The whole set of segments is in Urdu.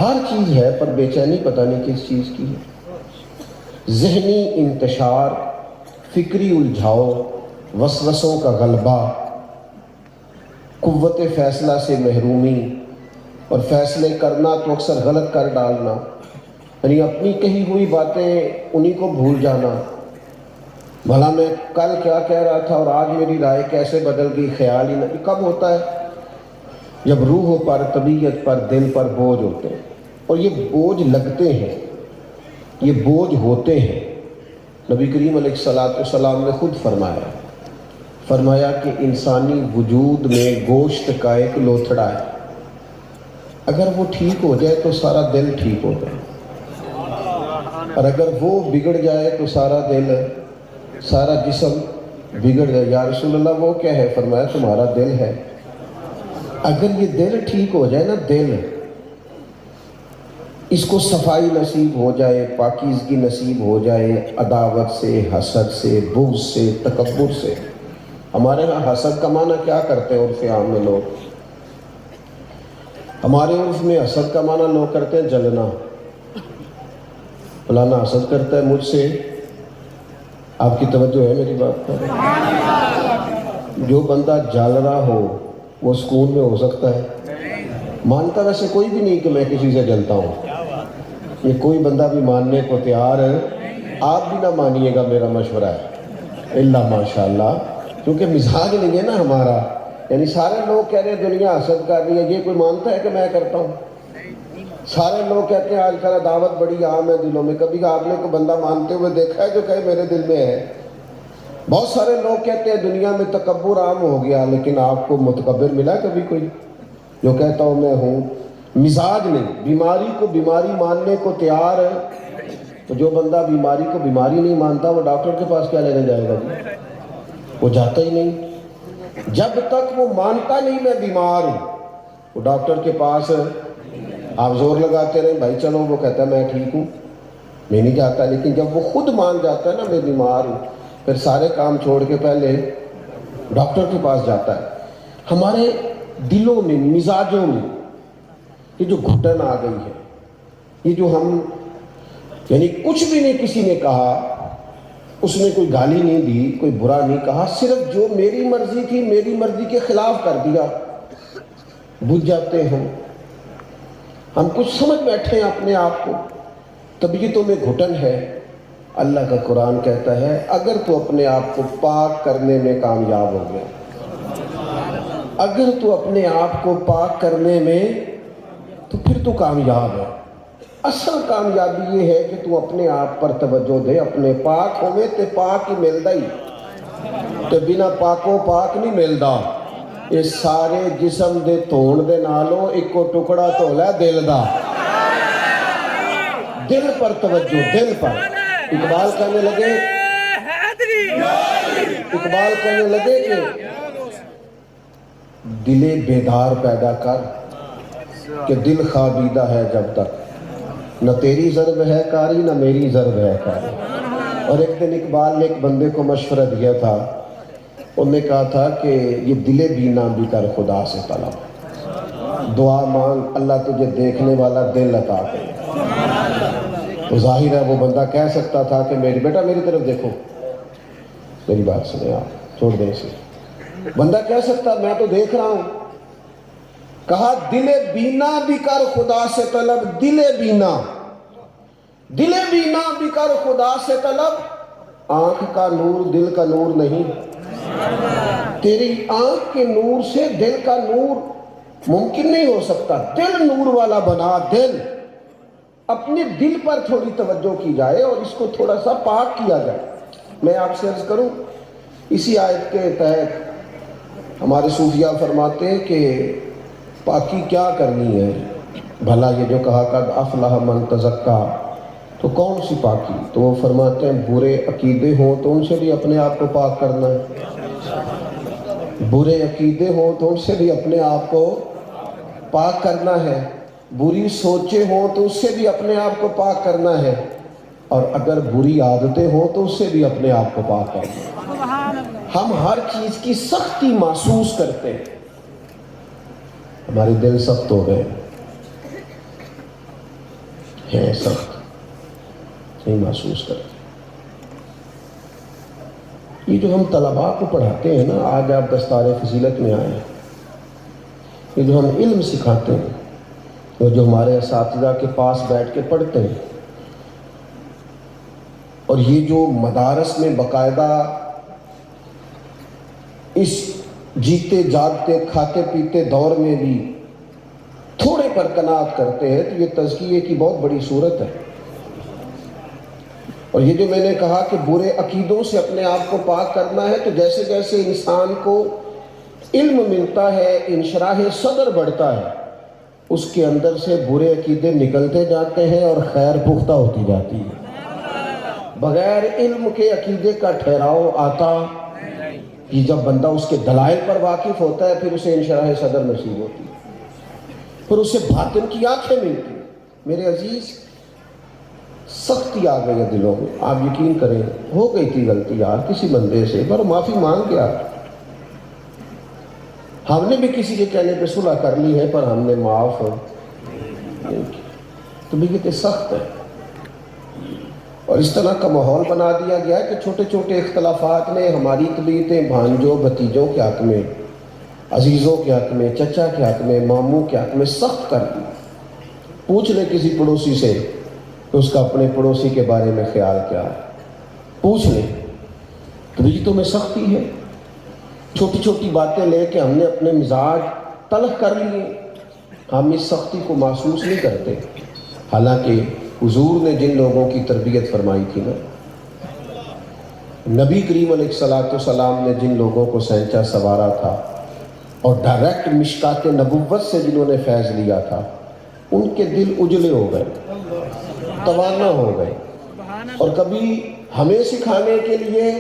ہر چیز ہے پر بے چینی پتہ نہیں کس چیز کی ہے۔ ذہنی انتشار، فکری الجھاؤ، وسوسوں کا غلبہ، قوت فیصلہ سے محرومی، اور فیصلے کرنا تو اکثر غلط کر ڈالنا، یعنی اپنی کہی ہوئی باتیں انہی کو بھول جانا، بھلا میں کل کیا کہہ رہا تھا اور آج میری رائے کیسے بدل گئی، خیال ہی نہیں۔ کب ہوتا ہے؟ جب روح پر، طبیعت پر، دل پر بوجھ ہوتے ہیں، اور یہ بوجھ لگتے ہیں، یہ بوجھ ہوتے ہیں۔ نبی کریم علیہ السلام نے خود فرمایا کہ انسانی وجود میں گوشت کا ایک لوتھڑا ہے، اگر وہ ٹھیک ہو جائے تو سارا دل ٹھیک ہو جائے، اور اگر وہ بگڑ جائے تو سارا دل، سارا جسم بگڑ جائے۔ یا رسول اللہ وہ کیا ہے؟ فرمایا تمہارا دل ہے۔ اگر یہ دل ٹھیک ہو جائے نا، دل، اس کو صفائی نصیب ہو جائے، پاکیزگی نصیب ہو جائے، عداوت سے، حسد سے، بغض سے، تکبر سے۔ ہمارے ہاں حسد کا معنی کیا کرتے ہیں عرف عام میں لوگ؟ ہمارے عرف میں حسد کا معنی لوگ کرتے ہیں جلنا۔ فلانا حسد کرتا ہے مجھ سے۔ آپ کی توجہ ہے میری بات پر؟ جو بندہ جل رہا ہو وہ سکون میں ہو سکتا ہے؟ مانتا ویسے کوئی بھی نہیں کہ میں کسی سے جلتا ہوں، یہ کوئی بندہ بھی ماننے کو تیار ہے۔ آپ بھی نہ مانیے گا، میرا مشورہ ہے، اللہ ماشاءاللہ، کیونکہ مزاج نہیں ہے نا ہمارا۔ یعنی سارے لوگ کہہ رہے ہیں دنیا حسد کر رہی ہے، یہ کوئی مانتا ہے کہ میں کرتا ہوں؟ سارے لوگ کہتے ہیں آج کل دعوت بڑی عام ہے دلوں میں، کبھی آپ نے کوئی بندہ مانتے ہوئے دیکھا ہے جو کہے میرے دل میں ہے؟ بہت سارے لوگ کہتے ہیں دنیا میں تکبر عام ہو گیا، لیکن آپ کو متکبر ملا کبھی کوئی جو کہتا ہوں میں ہوں؟ مزاج نہیں، بیماری کو بیماری ماننے کو تیار ہے۔ تو جو بندہ بیماری کو بیماری نہیں مانتا وہ ڈاکٹر کے پاس کیا لینے جائے گا؟ وہ جاتا ہی نہیں۔ جب تک وہ مانتا نہیں میں بیمار ہوں، وہ ڈاکٹر کے پاس آپ زور لگاتے رہے بھائی چلو، وہ کہتا ہے میں ٹھیک ہوں، میں نہیں جاتا۔ لیکن جب وہ خود مان جاتا ہے نا میں بیمار ہوں، پھر سارے کام چھوڑ کے پہلے ڈاکٹر کے پاس جاتا ہے۔ ہمارے دلوں میں، مزاجوں میں یہ جو گھٹن آ گئی ہے، یہ جو ہم، یعنی کچھ بھی نہیں کسی نے کہا، اس نے کوئی گالی نہیں دی، کوئی برا نہیں کہا، صرف جو میری مرضی تھی میری مرضی کے خلاف کر دیا، بجھ جاتے ہیں ہم کچھ سمجھ بیٹھے ہیں اپنے آپ کو، طبیعتوں میں گھٹن ہے۔ اللہ کا قرآن کہتا ہے اگر تو اپنے آپ کو پاک کرنے میں کامیاب ہو گیا، اگر تو اپنے آپ کو پاک کرنے میں، تو پھر تو کامیاب ہے۔ اصل کامیابی یہ ہے کہ تو اپنے آپ پر توجہ دے، اپنے پاک ہوئے تے پاک ہی ملدا ہی تے بنا پاکوں پاک نہیں ملدا۔ یہ سارے جسم دے دھون دے نالوں ایک کو ٹکڑا دھولا دل دا۔ دل پر توجہ، دل پر۔ اقبال کہنے لگے کہ دل بیدار پیدا کر کہ دل خوابیدہ ہے جب تک، نہ تیری ضرب ہے کاری نہ میری ضرب ہے کاری۔ اور ایک دن اقبال نے ایک بندے کو مشورہ دیا تھا، انہوں نے کہا تھا کہ یہ دل بینا بھی کر خدا سے طلب، دعا مانگ اللہ تجھے دیکھنے والا دل عطا کرے۔ تو ظاہر ہے وہ بندہ کہہ سکتا تھا کہ میری بیٹا میری طرف دیکھو، میری بات سنیں آپ، چھوڑ دیں اسے۔ بندہ کہہ سکتا میں تو دیکھ رہا ہوں۔ کہا دل بینا بھی کر خدا سے طلب، دل بینا بھی کر خدا سے طلب، آنکھ کا نور دل کا نور نہیں، تیری آنکھ کے نور سے دل کا نور ممکن نہیں ہو سکتا۔ دل نور والا بنا، دل، اپنے دل پر تھوڑی توجہ کی جائے اور اس کو تھوڑا سا پاک کیا جائے۔ میں آپ سے عرض کروں، اسی آیت کے تحت ہمارے صوفیہ فرماتے ہیں کہ پاکی کیا کرنی ہے؟ بھلا یہ جو کہا قد افلح من تزکا، تو کون سی پاکی؟ تو وہ فرماتے ہیں برے عقیدے ہوں تو ان سے بھی اپنے آپ کو پاک کرنا ہے، برے عقیدے ہوں تو ان سے بھی اپنے آپ کو پاک کرنا ہے، بری سوچیں ہوں تو اس سے بھی اپنے آپ کو پاک کرنا ہے، اور اگر بری عادتیں ہوں تو اس سے بھی اپنے آپ کو پاک کرنا ہے۔ ہم ہر چیز کی سختی محسوس کرتے ہیں، ہمارے دل سخت ہو گئے، ہیں سخت، نہیں محسوس کرتے. یہ جو ہم طلباء کو پڑھاتے ہیں نا، آج آپ دستار فضیلت میں آئے ہیں، یہ جو ہم علم سکھاتے ہیں، اور جو ہمارے اساتذہ کے پاس بیٹھ کے پڑھتے ہیں، اور یہ جو مدارس میں باقاعدہ اس جیتے جاگتے کھاتے پیتے دور میں بھی تھوڑے پر قناعت کرتے ہیں، تو یہ تزکیے کی بہت بڑی صورت ہے. اور یہ جو میں نے کہا کہ برے عقیدوں سے اپنے آپ کو پاک کرنا ہے، تو جیسے جیسے انسان کو علم ملتا ہے، انشراح صدر بڑھتا ہے، اس کے اندر سے برے عقیدے نکلتے جاتے ہیں اور خیر پختہ ہوتی جاتی ہے. بغیر علم کے عقیدے کا ٹھہراؤ آتا کہ جب بندہ اس کے دلائل پر واقف ہوتا ہے، پھر اسے انشراح صدر نصیب ہوتی ہے، پھر اسے باطن کی آنکھیں ملتی. میرے عزیز، سختی آ گئی ہے دلوں میں. آپ یقین کریں، ہو گئی تھی غلطی یار کسی بندے سے، پر معافی مانگ گیا. ہم نے بھی کسی کے کہنے پہ صلح کر لی ہے، پر ہم نے معاف نہیں کی. طبیعت سخت ہے، اور اس طرح کا ماحول بنا دیا گیا ہے کہ چھوٹے چھوٹے اختلافات نے ہماری طبیعتیں بھانجوں بھتیجوں کے حق میں، عزیزوں کے حق میں، چچا کے حق میں، ماموں کے حق میں سخت کر دی. پوچھ لے کسی پڑوسی سے کہ اس کا اپنے پڑوسی کے بارے میں خیال کیا ہے، پوچھ لیں. طبیعتوں میں سختی ہے. چھوٹی چھوٹی باتیں لے کے ہم نے اپنے مزاج تلخ کر لیے. ہم اس سختی کو محسوس نہیں کرتے، حالانکہ حضور نے جن لوگوں کی تربیت فرمائی تھی نا، نبی کریم علیہ السلام نے جن لوگوں کو سینچا سوارا تھا اور ڈائریکٹ مشکات نبوت سے جنہوں نے فیض لیا تھا، ان کے دل اجلے ہو گئے، توانا ہو گئے. اور کبھی ہمیں سکھانے کے لیے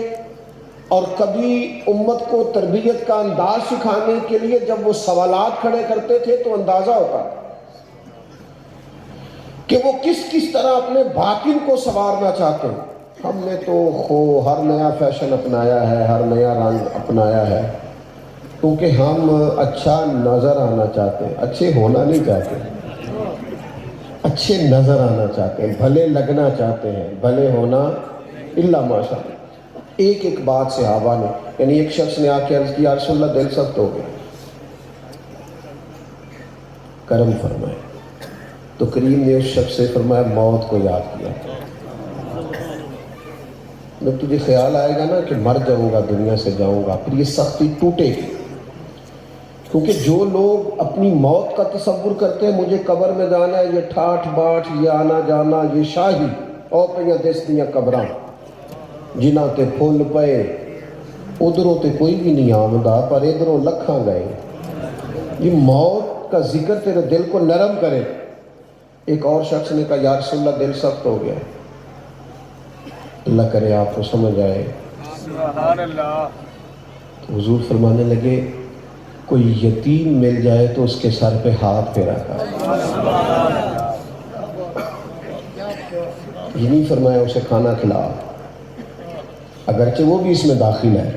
اور کبھی امت کو تربیت کا انداز سکھانے کے لیے جب وہ سوالات کھڑے کرتے تھے تو اندازہ ہوتا کہ وہ کس طرح اپنے باطن کو سنوارنا چاہتے ہیں. ہم نے تو ہر نیا فیشن اپنایا ہے، ہر نیا رنگ اپنایا ہے، کیونکہ ہم اچھا نظر آنا چاہتے ہیں، اچھے ہونا نہیں چاہتے، اچھے نظر آنا چاہتے ہیں، بھلے لگنا چاہتے ہیں، بھلے ہونا الا ماشاء اللہ. ایک بات صحابہ نے، یعنی ایک شخص نے آ کے عرض کی، یا رسول اللہ دل سخت ہو گیا، کرم فرمائے. تو کریم نے اس شخص سے فرمایا موت کو یاد کیا. جب تجھے خیال آئے گا نا کہ مر جاؤں گا، دنیا سے جاؤں گا، پھر یہ سختی ٹوٹے گی. کیونکہ جو لوگ اپنی موت کا تصور کرتے ہیں، مجھے قبر میں جانا ہے، یہ ٹھاٹھ باٹھ، یہ آنا جانا، یہ شاہی اور پہ دستیاں قبراں جنہ تے پھول پے، ادھروں تے کوئی بھی نہیں آمدہ، پر ادھروں لکھاں گئے. یہ موت کا ذکر تیرے دل کو نرم کرے. ایک اور شخص نے کہا یا رسول اللہ دل سخت ہو گیا. اللہ کرے آپ کو سمجھ آئے. تو حضور فرمانے لگے کوئی یتیم مل جائے تو اس کے سر پہ ہاتھ پھیرا کر. یہ نہیں فرمایا اسے کھانا کھلا، اگرچہ وہ بھی اس میں داخل ہے.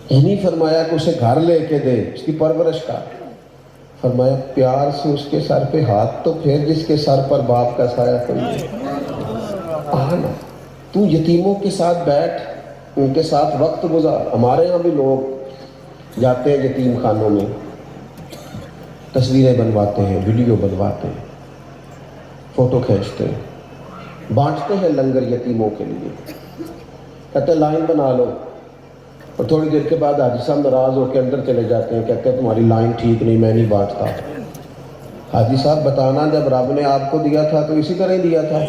یہ نہیں فرمایا کہ اسے گھر لے کے دے، اس کی پرورش کا. فرمایا پیار سے اس کے سر پہ ہاتھ تو پھیر جس کے سر پر باپ کا سایہ کوئی ہے. آنا تو یتیموں کے ساتھ بیٹھ، ان کے ساتھ وقت گزار. ہمارے ہاں بھی لوگ جاتے ہیں یتیم خانوں میں، تصویریں بنواتے ہیں، ویڈیو بنواتے ہیں، فوٹو کھینچتے ہیں، بانٹتے ہیں لنگر یتیموں کے لیے. کہتے ہیں لائن بنا لو، اور تھوڑی دیر کے بعد حاجی صاحب ناراض ہو کے اندر چلے جاتے ہیں، کہتے ہیں تمہاری لائن ٹھیک نہیں، میں نہیں بانٹتا. حاجی صاحب بتانا جب رب نے آپ کو دیا تھا تو اسی طرح ہی دیا تھا،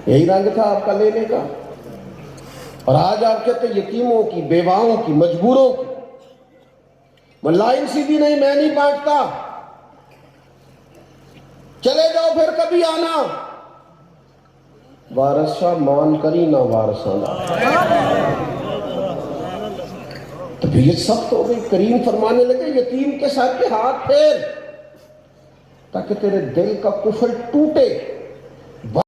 یہی رنگ تھا آپ کا لینے کا. اور آج آپ کہتے ہیں یتیموں کی، بیواؤں کی، مجبوروں کی، میں لائن سیدھی نہیں، میں نہیں بانٹتا، چلے جاؤ پھر کبھی آنا. وارث شاہ مان کری نہ وارثانا. طبیعت سخت ہو گئی. کریم فرمانے لگے یتیم کے ساتھ کے ہاتھ پھیر تاکہ تیرے دل کا کفر ٹوٹے.